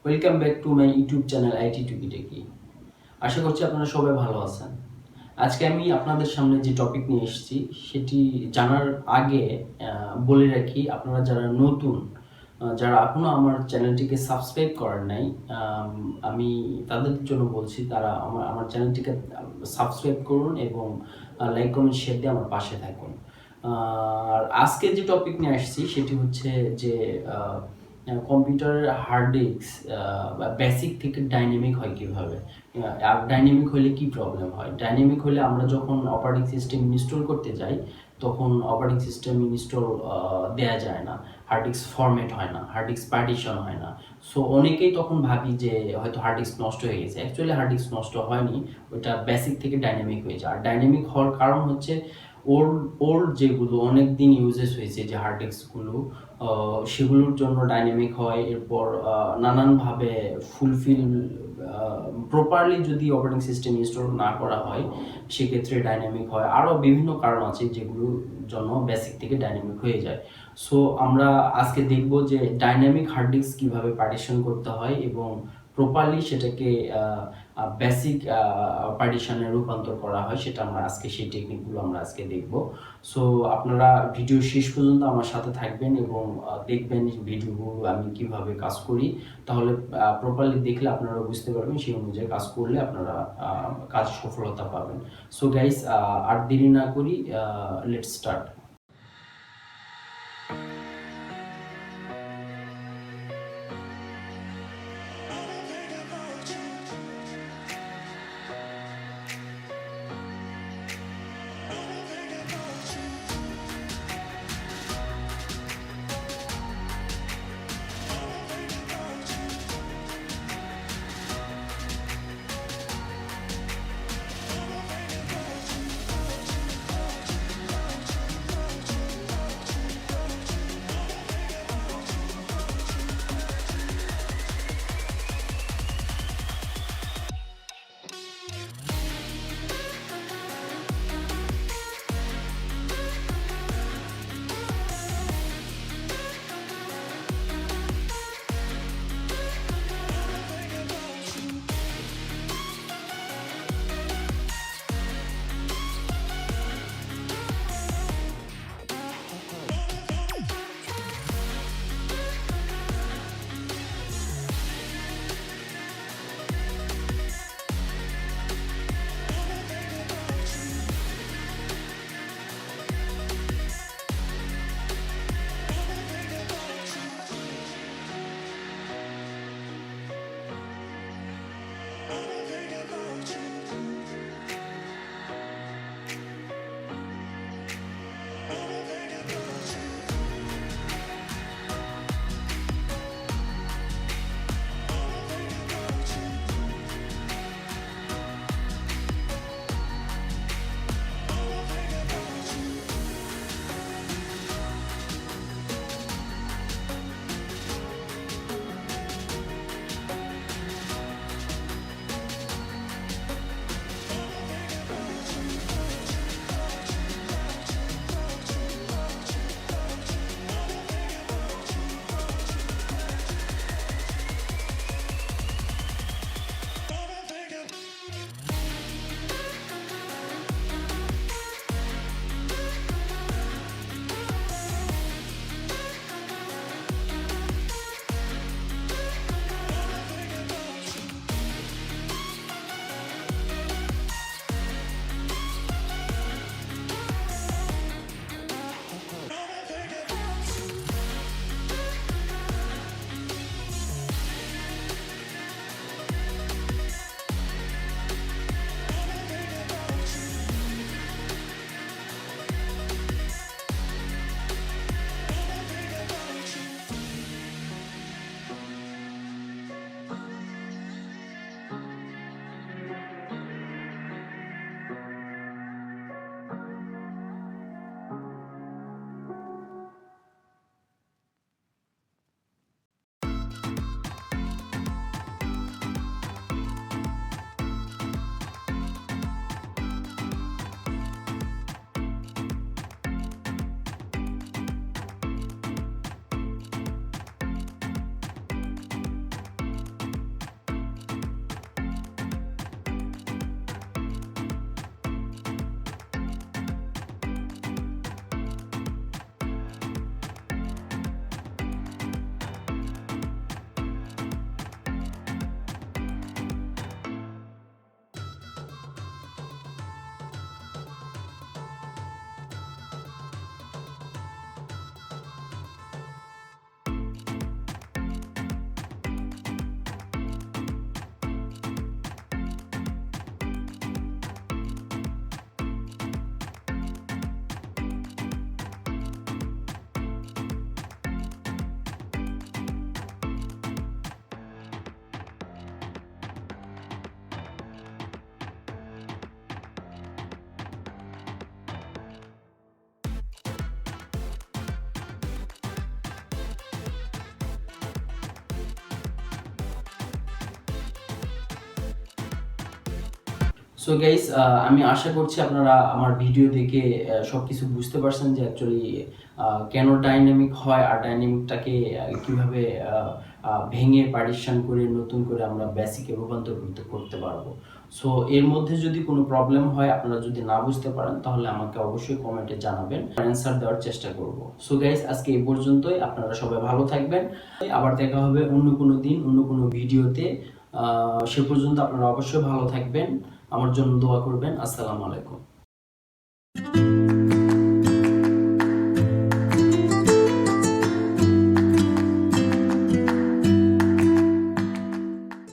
Welcome back to my YouTube channel IT টুকি-টাকি। আশা করছি আপনারা সবাই ভালো আছেন। আজকে আমি আপনাদের সামনে যে টপিক নিয়ে এসেছি সেটি জানার আগে বলে রাখি, আপনারা যারা নতুন, যারা এখনও আমার চ্যানেলটিকে সাবস্ক্রাইব করেন নাই, আমি তাদের জন্য বলছি তারা আমার চ্যানেলটিকে সাবস্ক্রাইব করুন এবং লাইক কমেন্ট শেয়ার দিয়ে আমার পাশে থাকুন। আর আজকে যে টপিক নিয়ে আসছি সেটি হচ্ছে যে কম্পিউটারের হার্ড ডিস্ক বেসিক থেকে ডাইনামিক হয় কীভাবে, আর ডাইনামিক হলে কি প্রবলেম হয়। ডাইনামিক হলে আমরা যখন অপারেটিং সিস্টেম ইনস্টল করতে যাই তখন অপারেটিং সিস্টেম ইনস্টল দেওয়া যায় না, হার্ড ডিস্ক ফরম্যাট হয় না, হার্ড ডিস্ক পার্টিশন হয় না। সো অনেকেই তখন ভাবি যে হয়তো হার্ড ডিস্ক নষ্ট হয়ে গেছে। অ্যাকচুয়ালি হার্ড ডিস্ক নষ্ট হয়নি, ওইটা বেসিক থেকে ডাইনামিক হয়ে যায়। আর ডাইনামিক হওয়ার কারণ হচ্ছে ওল্ড যেগুলো অনেক দিন ইউজেস হয়েছে যে হার্ড ডিস্কগুলো, সেগুলোর জন্য ডাইনামিক হয়। এরপর নানানভাবে ফুলফিল প্রপারলি যদি অপারেটিং সিস্টেম ইনস্টল না করা হয় সেক্ষেত্রে ডাইনামিক হয়। আরও বিভিন্ন কারণ আছে যেগুলোর জন্য বেসিক থেকে ডাইনামিক হয়ে যায়। সো আমরা আজকে দেখব যে ডাইনামিক হার্ড ডিস্ক কীভাবে পার্টিশন করতে হয় এবং প্রপারলি সেটাকে বেসিক পার্টিশনে রূপান্তর করা হয়, সেটা আমরা আজকে সেই টেকনিকগুলো আমরা আজকে দেখব। সো আপনারা ভিডিও শেষ পর্যন্ত আমার সাথে থাকবেন এবং দেখবেন ভিডিওগুলো আমি কিভাবে কাজ করি। তাহলে প্রপারলি দেখলে আপনারা বুঝতে পারবেন, সেই অনুযায়ী কাজ করলে আপনারা কাজ সফলতা পাবেন। সো গাইস, আর দেরি না করি, লেটস স্টার্ট। সো গাইস, আমি আশা করছি আপনারা আমার ভিডিও দেখে সবকিছু বুঝতে পারছেন যে অ্যাকচুয়ালি কেন ডাইনামিক হয় আর ডাইনামিকটাকে কিভাবে ভেঙে পার্টিশন করে নতুন করে আমরা বেসিকে রূপান্তর করতে পারবো। সো এর মধ্যে যদি কোনো প্রবলেম হয়, আপনারা যদি না বুঝতে পারেন, তাহলে আমাকে অবশ্যই কমেন্টে জানাবেন, অ্যান্সার দেওয়ার চেষ্টা করব। সো গাইস, আজকে এই পর্যন্তই। আপনারা সবাই ভালো থাকবেন। আবার দেখা হবে অন্য কোনো দিন, অন্য কোনো ভিডিওতে। সে পর্যন্ত আপনারা অবশ্যই ভালো থাকবেন। আমার জন্য দোয়া করবেন। আসসালামু আলাইকুম।